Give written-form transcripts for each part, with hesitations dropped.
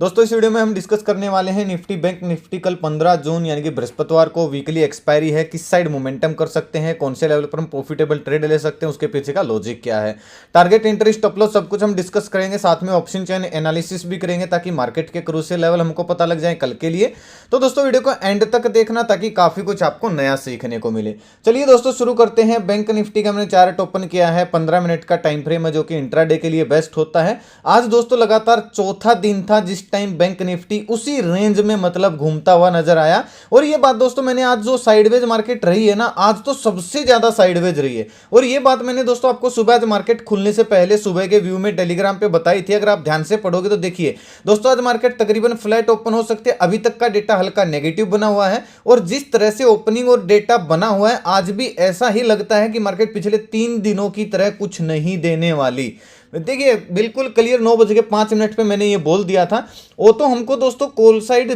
दोस्तों इस वीडियो में हम डिस्कस करने वाले हैं निफ्टी बैंक निफ्टी कल 15 जून यानी कि बृहस्पतिवार को वीकली एक्सपायरी है, किस साइड मोमेंटम कर सकते हैं, कौन से लेवल पर हम प्रॉफिटेबल ट्रेड ले सकते हैं, उसके पीछे का लॉजिक क्या है, टारगेट एंट्री स्टॉप लॉस सब कुछ हम डिस्कस करेंगे। साथ में ऑप्शन चेन एनालिसिस भी करेंगे ताकि मार्केट के क्रूशियल लेवल हमको पता लग जाए कल के लिए। तो दोस्तों वीडियो को एंड तक देखना ताकि काफी कुछ आपको नया सीखने को मिले। चलिए दोस्तों शुरू करते हैं। बैंक निफ्टी का हमने चार्ट ओपन किया है, 15 मिनट का टाइम फ्रेम है जो कि इंट्राडे के लिए बेस्ट होता है। आज दोस्तों लगातार चौथा दिन था जिस टाइम बैंक निफ्टी उसी रेंज में मतलब घूमता हुआ नजर आया। और ये बात दोस्तों मैंने आज जो साइडवेज मार्केट रही है ना, आज तो सबसे ज्यादा साइडवेज रही है। और ये बात मैंने दोस्तों आपको सुबह आज मार्केट खुलने से पहले सुबह के व्यू में टेलीग्राम पे बताई थी। अगर आप ध्यान से पढ़ोगे तो देखिए दोस्तों आज मार्केट तकरीबन फ्लैट ओपन हो सकते हैं। अभी तक का डेटा हल्का नेगेटिव बना हुआ है और जिस तरह से ओपनिंग और डेटा बना हुआ है आज भी ऐसा ही लगता है कि मार्केट पिछले 3 दिनों की तरह कुछ नहीं देने वाली। देखिए बिल्कुल क्लियर 9:05 पे मैंने ये बोल दिया था। वो तो हमको दोस्तों कॉल साइड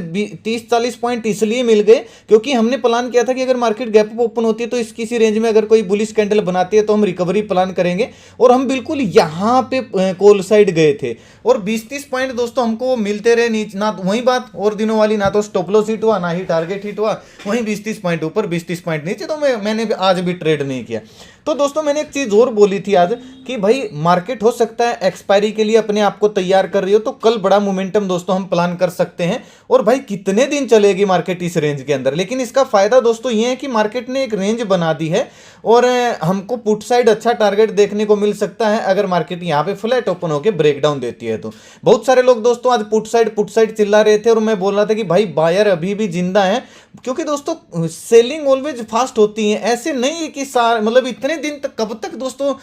30-40 पॉइंट इसलिए मिल गए क्योंकि हमने प्लान किया था कि अगर मार्केट गैप अप ओपन होती है तो इस किसी रेंज में अगर कोई बुलिश कैंडल बनाती है तो हम रिकवरी प्लान करेंगे। और हम बिल्कुल यहाँ पे कॉल साइड गए थे और 20-30 पॉइंट दोस्तों हमको मिलते रहे नीचे। ना वही बात और दिनों वाली, ना तो स्टॉप लॉस हिट हुआ ना ही टारगेट हिट हुआ, वहीं 20-30 पॉइंट ऊपर 20-30 पॉइंट नीचे। तो मैंने आज भी ट्रेड नहीं किया। तो दोस्तों मैंने एक चीज और बोली थी आज कि भाई मार्केट हो सकता है एक्सपायरी के लिए अपने आप को तैयार कर रही हो, तो कल बड़ा मोमेंटम दोस्तों हम प्लान कर सकते हैं। और भाई कितने दिन चलेगी मार्केट इस रेंज के अंदर, लेकिन इसका फायदा दोस्तों ये है कि मार्केट ने एक रेंज बना दी है और हमको पुट साइड अच्छा टारगेट देखने को मिल सकता है अगर मार्केट यहाँ पे फ्लैट ओपन होकर ब्रेकडाउन देती है। तो बहुत सारे लोग दोस्तों आज पुट साइड चिल्ला रहे थे और मैं बोल रहा था कि भाई बायर अभी भी जिंदा है, क्योंकि दोस्तों सेलिंग ऑलवेज फास्ट होती है। ऐसे नहीं है कि मतलब इतने दिन तक कब तक दोस्तों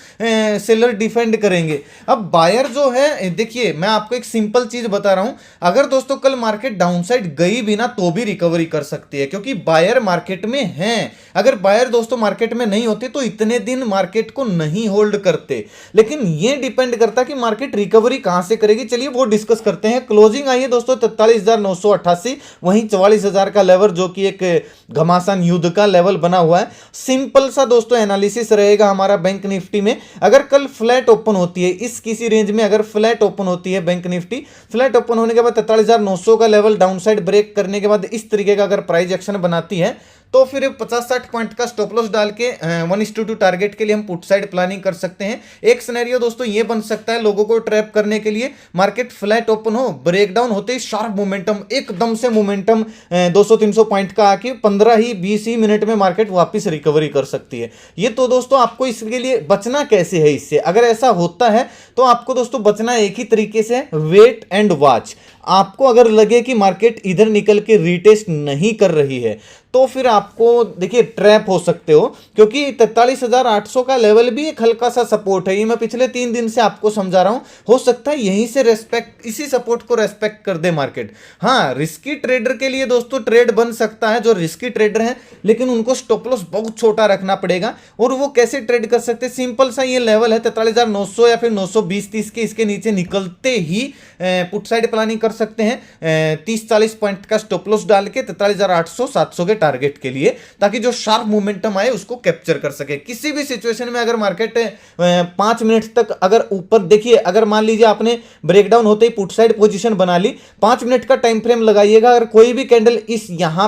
सेलर डिफेंड करेंगे। अब बायर जो है, देखिए मैं आपको एक सिंपल चीज बता रहा हूं, अगर दोस्तों कल मार्केट डाउनसाइड गई भी ना तो भी रिकवरी कर सकती है क्योंकि बायर मार्केट में है। अगर बायर दोस्तों मार्केट में नहीं होते तो इतने दिन मार्केट को नहीं होल्ड करते। लेकिन ये डिपेंड करता है कि मार्केट रिकवरी कहां से करेगी। चलिए वो डिस्कस करते हैं। क्लोजिंग आई है दोस्तों 43,988, वहीं 44,000 का लेवल जो कि एक घमासान युद्ध का लेवल बना हुआ है। सिंपल सा दोस्तों एनालिसिस रहेगा हमारा बैंक निफ्टी में। अगर कल फ्लैट ओपन होती है इस किसी रेंज में, अगर फ्लैट ओपन होती है बैंक निफ्टी, फ्लैट ओपन होने के बाद 43,900 का लेवल डाउनसाइड ब्रेक करने के बाद इस तरीके का अगर प्राइस एक्शन बनाती है तो फिर 50-60 पॉइंट का स्टॉप लॉस डाल के 1:2 टारगेट के लिए हम पुट साइड प्लानिंग कर सकते हैं। एक सिनेरियो दोस्तों ये बन सकता है लोगों को ट्रैप करने के लिए, मार्केट फ्लैट ओपन हो, ब्रेकडाउन होते ही शार्प मोमेंटम, एकदम से मोमेंटम 200-300 पॉइंट का आके 15-20 ही मिनट में मार्केट वापस रिकवरी कर सकती है। ये तो दोस्तों आपको इसके लिए बचना कैसे है इससे, अगर ऐसा होता है तो आपको दोस्तों बचना एक ही तरीके से, वेट एंड वॉच। आपको अगर लगे कि मार्केट इधर निकल के रीटेस्ट नहीं कर रही है तो फिर आपको देखिए ट्रैप हो सकते हो, क्योंकि 43,800 का लेवल भी एक हल्का सा सपोर्ट है। ये मैं पिछले 3 दिन से आपको समझा रहा हूं, हो सकता है यहीं से रेस्पेक्ट, इसी सपोर्ट को रेस्पेक्ट कर दे मार्केट। हाँ रिस्की ट्रेडर के लिए दोस्तों ट्रेड बन सकता है, जो रिस्की ट्रेडर हैं, लेकिन उनको स्टॉप लॉस बहुत छोटा रखना पड़ेगा। और वो कैसे ट्रेड कर सकते हैं, सिंपल सा ये लेवल है 43,900 या फिर 920-30 के, इसके नीचे निकलते ही पुट साइड प्लानिंग कर सकते हैं 30-40 पॉइंट का स्टॉप लॉस डाल के 43,800-700 के टारगेट के लिए, ताकि जो शार्प मोमेंटम आए उसको कैप्चर कर सके। किसी भी सिचुएशन में अगर मार्केट 5 मिनट तक अगर ऊपर, देखिए अगर मान लीजिए आपने ब्रेकडाउन होते ही पुट साइड पोजीशन बना ली, 5 मिनट का टाइम फ्रेम लगाइएगा। अगर कोई भी कैंडल इस यहां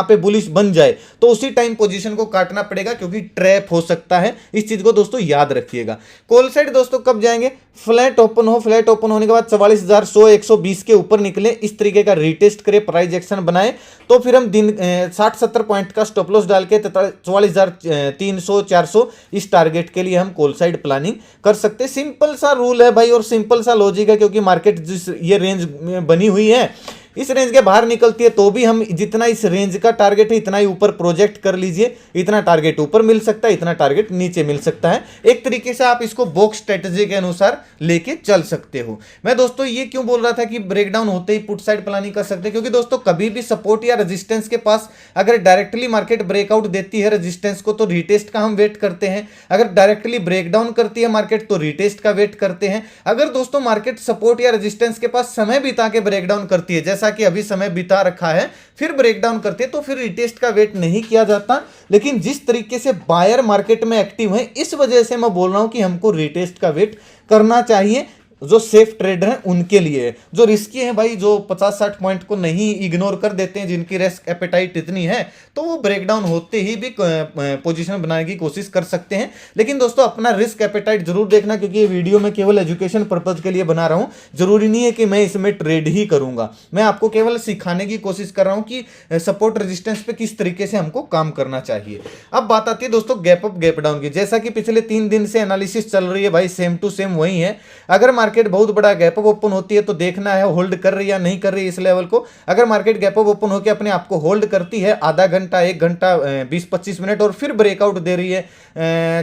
पे बुलिश बन जाए तो उसी टाइम पोजीशन को काटना पड़ेगा क्योंकि ट्रैप हो सकता है। इस चीज को दोस्तों याद रखिएगा। कॉल साइड दोस्तों कब जाएंगे, फ्लैट ओपन हो, फ्लैट ओपन होने के बाद 44,100-120 के ऊपर निकले, इस तरीके का रीटेस्ट करे, प्राइस एक्शन बनाए, तो फिर हम दिन 60-70 पॉइंट का स्टॉप लॉस डाल के 44,300-400 इस टारगेट के लिए हम कॉल साइड प्लानिंग कर सकते हैं। सिंपल सा रूल है भाई और सिंपल सा लॉजिक है, क्योंकि मार्केट जिस ये रेंज में बनी हुई है, इस रेंज के बाहर निकलती है तो भी हम जितना इस रेंज का टारगेट है इतना ही ऊपर प्रोजेक्ट कर लीजिए। इतना टारगेट ऊपर मिल सकता है, इतना टारगेट नीचे मिल सकता है। एक तरीके से आप इसको बॉक्स स्ट्रेटजी के अनुसार लेके चल सकते हो। मैं दोस्तों ये क्यों बोल रहा था कि ब्रेकडाउन होते ही पुट साइड प्लानिंग कर सकते हैं, क्योंकि दोस्तों कभी भी सपोर्ट या रेजिस्टेंस के पास अगर डायरेक्टली मार्केट ब्रेकआउट देती है रेजिस्टेंस को तो रीटेस्ट का हम वेट करते हैं। अगर डायरेक्टली ब्रेकडाउन करती है मार्केट तो रीटेस्ट का वेट करते हैं। अगर दोस्तों मार्केट सपोर्ट या रेजिस्टेंस के पास समय बिता के ब्रेकडाउन करती है, जैसा कि अभी समय बिता रखा है, फिर ब्रेकडाउन करते हैं तो फिर रिटेस्ट का वेट नहीं किया जाता। लेकिन जिस तरीके से बायर मार्केट में एक्टिव है, इस वजह से मैं बोल रहा हूं कि हमको रिटेस्ट का वेट करना चाहिए। जो सेफ ट्रेडर हैं उनके लिए। जो रिस्की है भाई, जो 50-60 पॉइंट को नहीं इग्नोर कर देते हैं, जिनकी रिस्क एपेटाइट इतनी है, तो वो ब्रेकडाउन होते ही भी पोजीशन बनाने की कोशिश कर सकते हैं। लेकिन दोस्तों अपना रिस्क एपेटाइट जरूर देखना, क्योंकि ये वीडियो मैं केवल एजुकेशन पर्पज के लिए बना रहा हूं। जरूरी नहीं है कि मैं इसमें ट्रेड ही करूंगा, मैं आपको केवल सिखाने की कोशिश कर रहा हूं कि सपोर्ट रेजिस्टेंस पे किस तरीके से हमको काम करना चाहिए। अब बात आती है दोस्तों गैप अप गैप डाउन की। जैसा कि पिछले 3 दिन से एनालिसिस चल रही है भाई, सेम टू सेम वही है। अगर मार्केट बहुत बड़ा गैप अप ओपन होती है तो देखना है होल्ड कर रही है या नहीं कर रही है इस लेवल को। अगर मार्केट गैप अप ओपन होकर अपने आप को होल्ड करती है आधा घंटा, 1 घंटा, 20-25 मिनट और फिर ब्रेकआउट दे रही है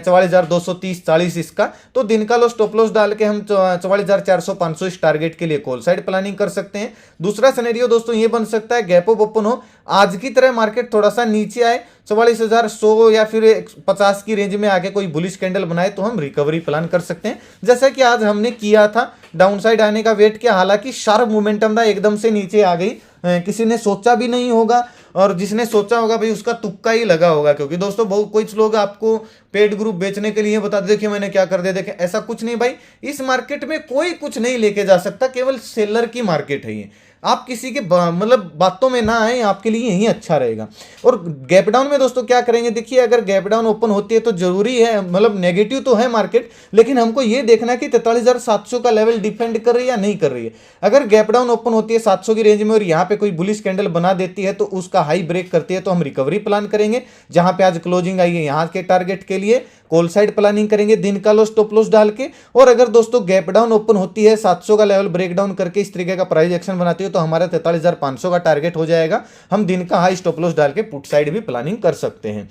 44,230-40 इसका, तो दिन का लो स्टॉप लॉस डाल के हम 44,400-500 इस टारगेट के लिए कॉल साइड प्लानिंग कर सकते हैं। दूसरा सिनेरियो दोस्तों ये बन सकता है गैप अप ओपन हो, आज की तरह मार्केट थोड़ा सा नीचे आए 44,100 या फिर 50 की रेंज में आके कोई बुलिश कैंडल बनाए तो हम रिकवरी प्लान कर सकते हैं, जैसा कि आज हमने किया था। डाउनसाइड आने का वेट किया, हालांकि शार्प मोमेंटम था, एकदम से नीचे आ गई। किसी ने सोचा भी नहीं होगा, और जिसने सोचा होगा भाई उसका तुक्का ही लगा होगा। क्योंकि दोस्तों बहुत कुछ लोग आपको पेड ग्रुप बेचने के लिए बता देखिए मैंने क्या कर दिया, देखिए ऐसा कुछ नहीं भाई। इस मार्केट में कोई कुछ नहीं लेके जा सकता, केवल सेलर की मार्केट है ये। आप किसी के मतलब बातों में ना आए, आपके लिए यही अच्छा रहेगा। और गैप डाउन में दोस्तों क्या करेंगे, देखिए अगर गैप डाउन ओपन होती है तो जरूरी है, मतलब नेगेटिव तो है मार्केट, लेकिन हमको ये देखना है कि 43,700 का लेवल डिफेंड कर रही है या नहीं कर रही है। अगर गैप डाउन ओपन होती है 700 की रेंज में और यहाँ पे कोई बुलिश कैंडल बना देती है तो उसका हाई ब्रेक करती है तो हम रिकवरी प्लान करेंगे। जहां पे आज क्लोजिंग आई है यहाँ के टारगेट के लिए कॉल साइड प्लानिंग करेंगे दिन का लो स्टॉप लॉस डाल के। और अगर दोस्तों गैप डाउन ओपन होती है 700 का लेवल ब्रेक डाउन करके इस तरीके का प्राइस एक्शन बनाती है तो हमारा 43,500 का टारगेट हो जाएगा। हम दिन का हाई स्टॉप लॉस डाल के पुट साइड भी प्लानिंग कर सकते हैं।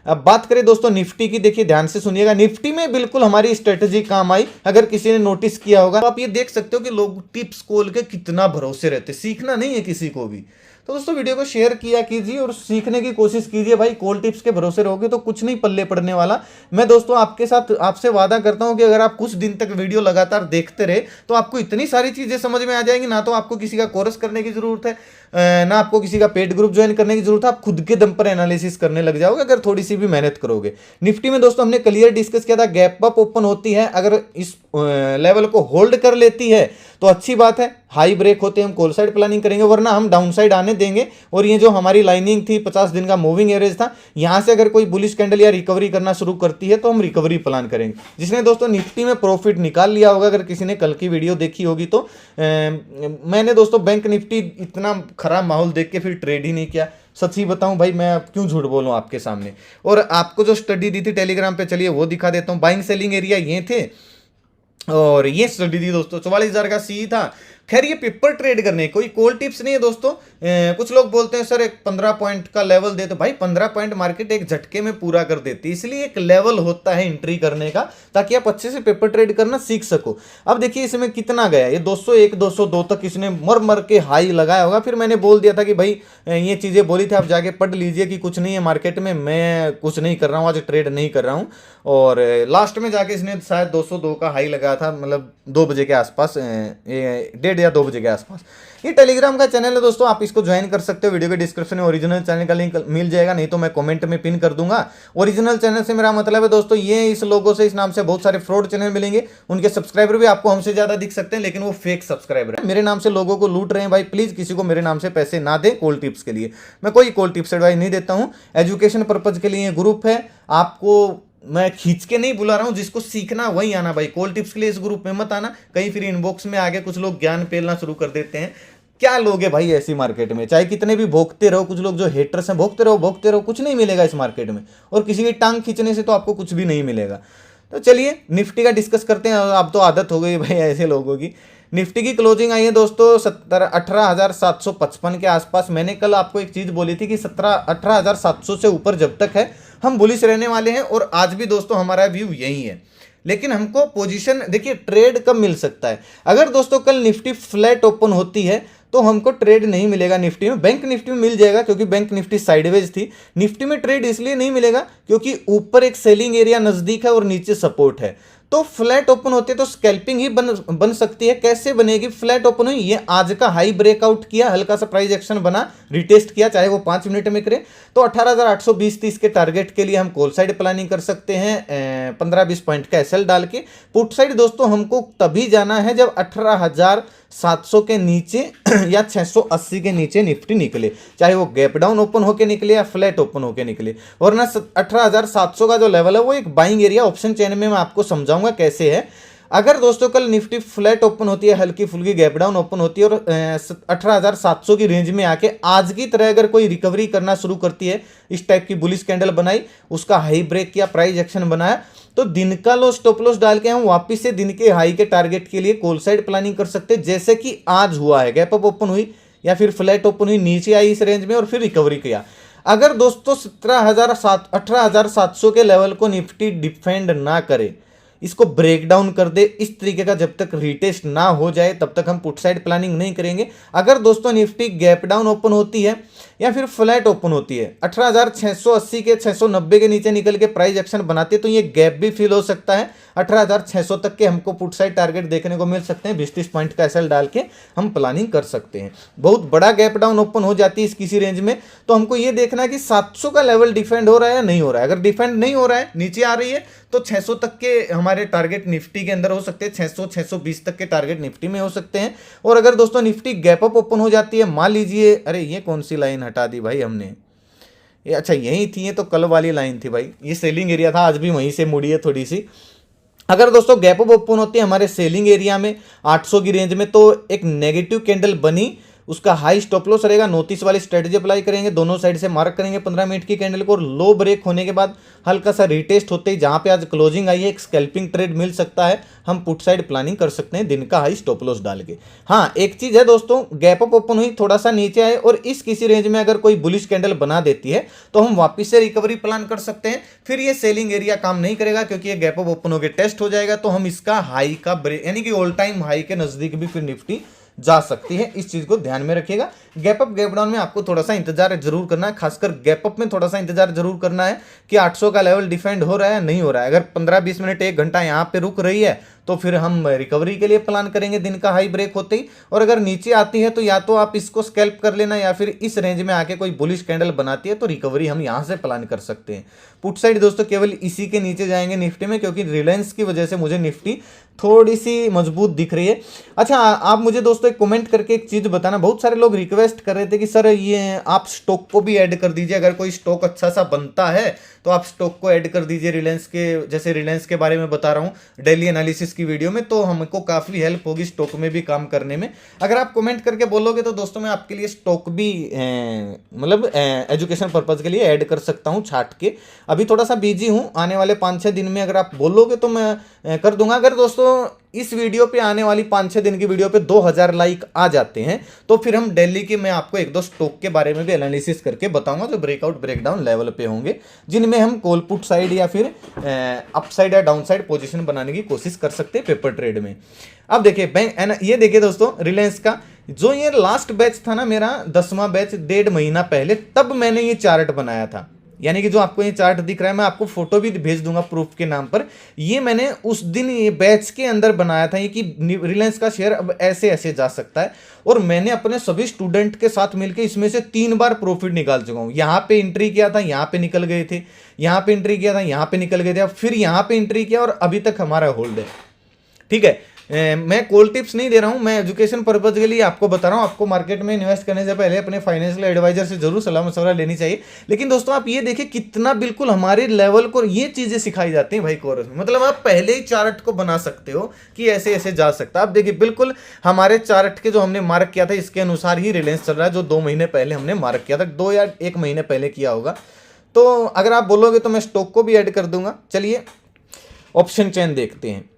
अब बात करें दोस्तों निफ्टी की, देखिए ध्यान से सुनिएगा। निफ्टी में बिल्कुल हमारी स्ट्रेटेजी काम आई। अगर किसी ने नोटिस किया होगा तो आप ये देख सकते हो कि लोग टिप्स खोल के कितना भरोसे रहते, सीखना नहीं है किसी को भी। तो दोस्तों वीडियो को शेयर किया कीजिए और सीखने की कोशिश कीजिए भाई। कॉल टिप्स के भरोसे रहोगे तो कुछ नहीं पल्ले पड़ने वाला। मैं दोस्तों आपके साथ आपसे वादा करता हूं कि अगर आप कुछ दिन तक वीडियो लगातार देखते रहे तो आपको इतनी सारी चीजें समझ में आ जाएंगी। ना तो आपको किसी का कोर्स करने की जरूरत है, ना आपको किसी का पेड ग्रुप ज्वाइन करने की जरूरत है। आप खुद के दम पर एनालिसिस करने लग जाओगे अगर थोड़ी सी भी मेहनत करोगे। निफ्टी में दोस्तों हमने क्लियर डिस्कस किया था, गैप अप ओपन होती है, अगर इस लेवल को होल्ड कर लेती है तो अच्छी बात है, हाई ब्रेक होते हैं हम कॉल साइड प्लानिंग करेंगे, वरना हम डाउन साइड आने देंगे। और ये जो हमारी लाइनिंग थी 50 दिन का मूविंग एवरेज था, यहां से अगर कोई बुलिश कैंडल या रिकवरी करना शुरू करती है तो हम रिकवरी प्लान करेंगे। जिसने दोस्तों निफ्टी में प्रॉफिट निकाल लिया होगा, अगर किसी ने कल की वीडियो देखी होगी तो मैंने दोस्तों बैंक निफ्टी इतना खराब माहौल देख के फिर ट्रेड ही नहीं किया। सच ही बताऊं भाई, मैं अब क्यों झूठ बोलूं आपके सामने। और आपको जो स्टडी दी थी टेलीग्राम पे, चलिए वो दिखा देता हूं। बाइंग सेलिंग एरिया ये थे और ये स्टडी थी दोस्तों, 44,000 का सी था। खैर ये पेपर ट्रेड करने कोई कॉल टिप्स नहीं है दोस्तों। कुछ लोग बोलते हैं सर एक 15 पॉइंट का लेवल दे, तो भाई 15 पॉइंट मार्केट एक झटके में पूरा कर देती है, इसलिए एक लेवल होता है एंट्री करने का, ताकि आप अच्छे से पेपर ट्रेड करना सीख सको। अब देखिए इसमें कितना गया, ये 201 202 तक इसने मर मर के हाई लगाया होगा। फिर मैंने बोल दिया था कि भाई ये चीजें बोली थी, आप जाके पढ़ लीजिए कि कुछ नहीं है मार्केट में, मैं कुछ नहीं कर रहा हूँ, आज ट्रेड नहीं कर रहा हूँ। और लास्ट में जाके इसने शायद 202 का हाई लगाया था, मतलब 2 बजे के आसपास, 1:30 या 2 बजे के आसपास। ये टेलीग्राम का चैनल है दोस्तों, आप इसको ज्वाइन कर सकते हो। वीडियो के डिस्क्रिप्शन में ओरिजिनल चैनल का लिंक मिल जाएगा, नहीं तो मैं कमेंट में पिन कर दूंगा। ओरिजिनल चैनल से मेरा मतलब है दोस्तों, ये इस लोगों से, इस नाम से बहुत सारे फ्रॉड चैनल मिलेंगे, उनके सब्सक्राइबर भी आपको हमसे ज्यादा दिख सकते हैं, लेकिन वो फेक सब्सक्राइबर है। मेरे नाम से लोगों को लूट रहे हैं भाई, प्लीज किसी को मेरे नाम से पैसे ना दें कॉल टिप्स के लिए। मैं कोई कॉल टिप्स एडवाइस नहीं देता हूँ, एजुकेशन पर्पज के लिए ग्रुप है। आपको मैं खींच के नहीं बुला रहा हूं, जिसको सीखना वही आना भाई। कॉल टिप्स के लिए इस ग्रुप में मत आना, कहीं फिर इनबॉक्स में आगे कुछ लोग ज्ञान पेलना शुरू कर देते हैं। क्या लोग है भाई ऐसी मार्केट में, चाहे कितने भी भोगते रहो, कुछ लोग जो हेटर्स हैं भोगते रहो, कुछ नहीं मिलेगा इस मार्केट में। और किसी की टांग खींचने से तो आपको कुछ भी नहीं मिलेगा। तो चलिए निफ्टी का डिस्कस करते हैं। अब तो आदत हो गई भाई ऐसे लोगों की। निफ्टी की क्लोजिंग आई है दोस्तों 18,755 के आसपास। मैंने कल आपको एक चीज बोली थी कि 18,700 से ऊपर जब तक है हम बुलिश रहने वाले हैं, और आज भी दोस्तों हमारा व्यू यही है। लेकिन हमको पोजीशन देखिए, ट्रेड कब मिल सकता है, अगर दोस्तों कल निफ्टी फ्लैट ओपन होती है तो हमको ट्रेड नहीं मिलेगा निफ्टी में। बैंक निफ्टी में मिल जाएगा क्योंकि बैंक निफ्टी साइडवेज थी। निफ्टी में ट्रेड इसलिए नहीं मिलेगा क्योंकि ऊपर एक सेलिंग एरिया नजदीक है और नीचे सपोर्ट है। तो फ्लैट ओपन होती है तो स्कैल्पिंग ही बन सकती है। कैसे बनेगी? फ्लैट ओपन हुई, ये आज का हाई ब्रेकआउट किया, हल्का सा प्राइस एक्शन बना, रिटेस्ट किया, चाहे वो 5 मिनट में करे, तो 18,820-30 के टारगेट के लिए हम कॉल साइड प्लानिंग कर सकते हैं 15-20 पॉइंट का एसएल डाल के। पुट साइड दोस्तों हमको तभी जाना है जब 18,700 के नीचे या 680 के नीचे निफ्टी निकले, चाहे वो गैप डाउन ओपन होके निकले या फ्लैट ओपन होके निकले। वरना 18,700 का जो लेवल है वो एक बाइंग एरिया, ऑप्शन चेन में मैं आपको समझाऊंगा कैसे है। अगर दोस्तों कल निफ्टी फ्लैट ओपन होती है, हल्की फुल्की गैप डाउन ओपन होती है और 18,700 की रेंज में आके आज की तरह अगर कोई रिकवरी करना शुरू करती है, इस टाइप की बुलिश कैंडल बनाई, उसका हाई ब्रेक किया, प्राइस एक्शन बनाया, तो दिन का लो स्टॉप लॉस डाल के हम वापस से दिन के हाई के टारगेट के लिए कॉल साइड प्लानिंग कर सकते हैं, जैसे कि आज हुआ है। गैप अप ओपन हुई या फिर फ्लैट ओपन हुई, नीचे आई इस रेंज में और फिर रिकवरी किया। अगर दोस्तों 18,700 के लेवल को निफ्टी डिफेंड ना करे, इसको ब्रेक डाउन कर दे, इस तरीके का जब तक रिटेस्ट ना हो जाए तब तक हम पुट साइड प्लानिंग नहीं करेंगे। अगर दोस्तों निफ्टी गैप डाउन ओपन होती है या फिर फ्लैट ओपन होती है, 18,680 के 690 के नीचे निकल के प्राइस एक्शन बनाते हैं, तो ये गैप भी फिल हो सकता है। 18,600 तक के हमको पुट साइड टारगेट देखने को मिल सकते हैं। 20-30 पॉइंट का एसएल डाल के हम प्लानिंग कर सकते हैं। बहुत बड़ा गैप डाउन ओपन हो जाती है इस किसी रेंज में, तो हमको ये देखना है कि 700 का लेवल डिफेंड हो रहा है या नहीं हो रहा है। अगर डिफेंड नहीं हो रहा है, नीचे आ रही है, तो 600 तक के हमारे टारगेट निफ्टी के अंदर हो सकते हैं। 600-620 तक के टारगेट निफ्टी में हो सकते हैं। और अगर दोस्तों निफ्टी गैप अप ओपन हो जाती है, मान लीजिए, अरे ये कौन सी लाइन हटा दी भाई हमने, ये अच्छा यही थी, ये तो कल वाली लाइन थी भाई, ये सेलिंग एरिया था, आज भी वहीं से मुड़ी है थोड़ी सी। अगर दोस्तों गैप अप ओपन होती है हमारे सेलिंग एरिया में 800 की रेंज में, तो एक नेगेटिव कैंडल बनी, उसका हाई स्टॉप लॉस रहेगा, नोटिस वाली स्ट्रेटजी अप्लाई करेंगे, दोनों साइड से मार्क करेंगे 15 मिनट की कैंडल को, और लो ब्रेक होने के बाद हल्का सा रिटेस्ट होते ही जहां पे आज क्लोजिंग आई है, एक स्कैल्पिंग ट्रेड मिल सकता है, हम पुट साइड प्लानिंग कर सकते हैं दिन का हाई स्टॉप लॉस डाल के। हाँ, एक चीज है दोस्तों, गैप अप ओपन हुई, थोड़ा सा नीचे आए और इस किसी रेंज में अगर कोई बुलिश कैंडल बना देती है तो हम वापस से रिकवरी प्लान कर सकते हैं। फिर ये सेलिंग एरिया काम नहीं करेगा, क्योंकि ये गैप अप ओपन होकर टेस्ट हो जाएगा, तो हम इसका हाई का ब्रेक, यानी कि ऑल टाइम हाई के नजदीक भी फिर निफ्टी जा सकती है। इस चीज को ध्यान में रखिएगा। गैप अप गैप डाउन में आपको थोड़ा सा इंतजार जरूर करना है, खासकर गैप अप में थोड़ा सा इंतजार जरूर करना है कि 800 का लेवल डिफेंड हो रहा है नहीं हो रहा है। अगर 15-20 मिनट 1 घंटा यहाँ पे रुक रही है तो फिर हम रिकवरी के लिए प्लान करेंगे दिन का हाई ब्रेक होते ही। और अगर नीचे आती है तो या तो आप इसको स्कैल्प कर लेना, या फिर इस रेंज में आके कोई बुलिश कैंडल बनाती है तो रिकवरी हम यहाँ से प्लान कर सकते हैं। पुट साइड दोस्तों केवल इसी के नीचे जाएंगे निफ्टी में, क्योंकि रिलायंस की वजह से मुझे निफ्टी थोड़ी सी मजबूत दिख रही है। अच्छा, आप मुझे दोस्तों एक कमेंट करके एक चीज बताना, बहुत सारे लोग रिक्वेस्ट कर रहे थे कि सर ये आप स्टॉक को भी ऐड कर दीजिए, अगर कोई स्टॉक अच्छा सा बनता है तो आप स्टॉक को ऐड कर दीजिए रिलायंस के, जैसे रिलायंस के बारे में बता रहा हूँ डेली एनालिसिस की वीडियो में, तो हमको काफी हेल्प होगी स्टॉक में भी काम करने में। अगर आप कमेंट करके बोलोगे तो दोस्तों मैं आपके लिए स्टॉक भी मतलब एजुकेशन पर्पज के लिए ऐड कर सकता हूँ छाट के। अभी थोड़ा सा बिजी हूँ, आने वाले 5-6 दिन में अगर आप बोलोगे तो मैं कर दूंगा। अगर दोस्तों इस वीडियो पे आने वाली 5-6 दिन की वीडियो पे 2000 लाइक आ जाते हैं तो फिर हम दिल्ली की मैं आपको 1-2 स्टॉक के बारे में भी एनालिसिस करके बताऊंगा, जो ब्रेकआउट ब्रेकडाउन लेवल पे होंगे, जिनमें हम कॉल पुट साइड या फिर अपसाइड या डाउन साइड पोजीशन बनाने की कोशिश कर सकते हैं पेपर ट्रेड में। अब देखिए बैंक, ये देखिए दोस्तों रिलायंस का जो ये लास्ट बैच था ना मेरा 10वां बैच 1.5 महीना पहले, तब मैंने ये चार्ट बनाया था। यानी कि जो आपको ये चार्ट दिख रहा है, मैं आपको फोटो भी भेज दूंगा प्रूफ के नाम पर, ये मैंने उस दिन ये बैच के अंदर बनाया था, ये कि रिलायंस का शेयर अब ऐसे ऐसे जा सकता है। और मैंने अपने सभी स्टूडेंट के साथ मिलकर इसमें से 3 बार प्रॉफिट निकाल चुका हूँ। यहाँ पे एंट्री किया था, यहाँ पे निकल गए थे, यहाँ पे एंट्री किया था, यहाँ पे निकल गए थे, फिर यहाँ पे एंट्री किया और अभी तक हमारा होल्ड है। ठीक है, मैं कॉल टिप्स नहीं दे रहा हूं, मैं एजुकेशन पर्पज के लिए आपको बता रहा हूं। आपको मार्केट में इन्वेस्ट करने से पहले अपने फाइनेंशियल एडवाइजर से जरूर सलाह मशवरा लेनी चाहिए। लेकिन दोस्तों आप ये देखिए कितना बिल्कुल हमारे लेवल को ये चीजें सिखाई जाती हैं भाई कोर्स में। मतलब आप पहले ही चार्ट को बना सकते हो कि ऐसे ऐसे जा सकता है। आप देखिए बिल्कुल हमारे चार्ट के जो हमने मार्क किया था इसके अनुसार ही रिलायंस चल रहा है, जो 2 महीने पहले हमने मार्क किया था, 2 या 1 महीने पहले किया होगा। तो अगर आप बोलोगे तो मैं स्टॉक को भी ऐड कर दूंगा। चलिए ऑप्शन चेन देखते हैं।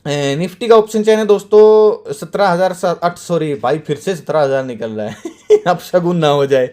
निफ्टी का ऑप्शन चेन है दोस्तों 17,008, सॉरी भाई फिर से 17,000 निकल रहा है अब शगुन ना हो जाए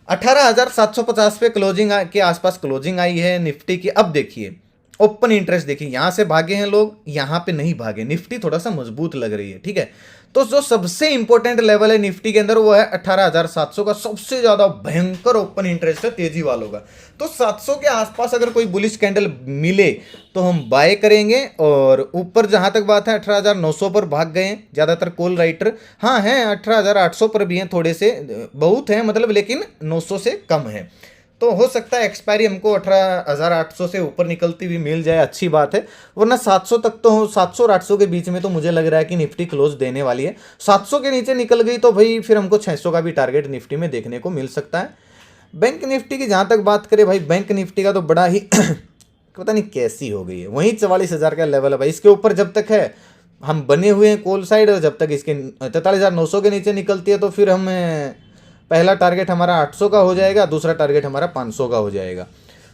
18,750 पे क्लोजिंग के आसपास क्लोजिंग आई है निफ्टी की। अब देखिए ओपन इंटरेस्ट देखिए, यहां से भागे हैं लोग, यहां पे नहीं भागे, निफ्टी थोड़ा सा मजबूत लग रही है, ठीक है। तो जो सबसे इंपॉर्टेंट लेवल है निफ्टी के अंदर वो है 18,700 का, सबसे ज्यादा भयंकर ओपन इंटरेस्ट है तेजी वालों का। तो 700 के आसपास अगर कोई बुलिश कैंडल मिले तो हम बाय करेंगे। और ऊपर जहां तक बात है 18,900 पर भाग गए हैं ज्यादातर कॉल राइटर, हाँ हैं 18,800 पर भी हैं, थोड़े से बहुत हैं मतलब, लेकिन 900 से कम है। तो हो सकता है एक्सपायरी हमको 18,800 से ऊपर निकलती हुई मिल जाए, अच्छी बात है। वरना 700 तक तो, 700 और 800 के बीच में तो मुझे लग रहा है कि निफ्टी क्लोज देने वाली है। 700 के नीचे निकल गई तो भाई फिर हमको 600 का भी टारगेट निफ्टी में देखने को मिल सकता है। बैंक निफ्टी की जहां तक बात करें भाई, बैंक निफ्टी का तो बड़ा ही पता नहीं कैसी हो गई है, वही 44,000 का लेवल है भाई। इसके ऊपर जब तक है हम बने हुए हैं कॉल साइड, और जब तक इसके 43,900 के नीचे निकलती है तो फिर हम पहला टारगेट हमारा 800 का हो जाएगा, दूसरा टारगेट हमारा 500 का हो जाएगा।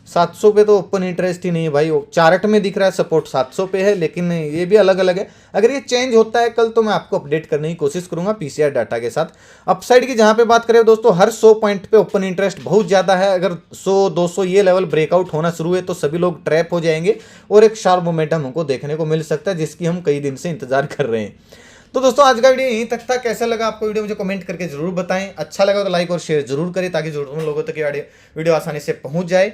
700 पे तो ओपन इंटरेस्ट ही नहीं है भाई, चार्ट में दिख रहा है सपोर्ट 700 पे है, लेकिन ये भी अलग अलग है। अगर ये चेंज होता है कल तो मैं आपको अपडेट करने की कोशिश करूंगा पीसीआर डाटा के साथ। अपसाइड की जहां पे बात करें दोस्तों, हर 100 पॉइंट पे ओपन इंटरेस्ट बहुत ज्यादा है। अगर 100-200 ये लेवल ब्रेकआउट होना शुरू है तो सभी लोग ट्रैप हो जाएंगे और एक शार्प मोमेंटम हमको देखने को मिल सकता है, जिसकी हम कई दिन से इंतजार कर रहे हैं। तो दोस्तों आज का वीडियो यहीं तक था। कैसा लगा आपको वीडियो मुझे कमेंट करके जरूर बताएं। अच्छा लगा तो लाइक और शेयर जरूर करें ताकि जरूरतमंद लोगों तक ये वीडियो आसानी से पहुंच जाए।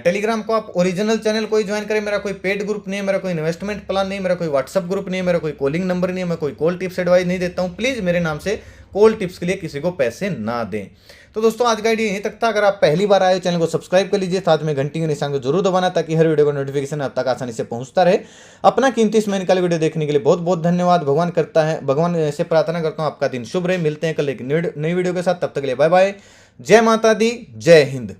टेलीग्राम को आप ओरिजिनल चैनल को ही ज्वाइन करें, मेरा कोई पेड ग्रुप नहीं है, मेरा कोई इन्वेस्टमेंट प्लान नहीं है, मेरा कोई व्हाट्सअप ग्रुप नहीं है, मेरा कोई कॉलिंग नंबर नहीं है, मैं कोई कॉल टिप्स एडवाइस नहीं देता हूँ। प्लीज मेरे नाम से कॉल टिप्स के लिए किसी को पैसे ना दें। तो दोस्तों आज का वीडियो यहीं तक था। अगर आप पहली बार आए हो चैनल को सब्सक्राइब कर लीजिए, साथ में घंटी के निशान को जरूर दबाना ताकि हर वीडियो का नोटिफिकेशन आप तक आसानी से पहुंचता रहे। अपना कीमती समय निकाले वीडियो देखने के लिए बहुत बहुत धन्यवाद। भगवान से प्रार्थना करता हूं आपका दिन शुभ रहे। मिलते हैं कल एक नई वीडियो के साथ, तब तक के लिए बाय बाय। जय माता दी, जय हिंद।